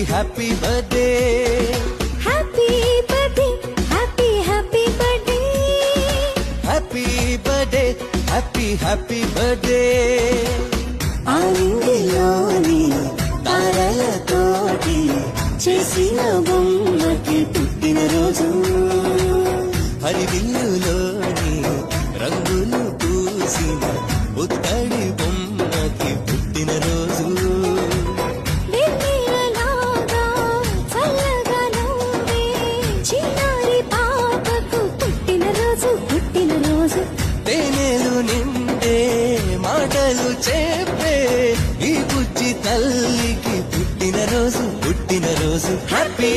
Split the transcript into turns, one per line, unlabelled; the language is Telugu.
happy birthday
happy birthday happy happy birthday
happy birthday happy birthday
ఆనందిలోని తారలతోటి చేసిన బొమ్మకి పుట్టినరోజు
హరివిల్లులోని రంగులు పూసిన పుత్తడి బొమ్మకి పుట్టినరోజు
వెన్నెలలాగా చల్లగా నవ్వే చిన్నారి పాపకు పుట్టినరోజు
తేనెలు నిండే మాటలు చెప్పే ఈ బుజ్జి తల్లికి పుట్టినరోజు హ్యాపీ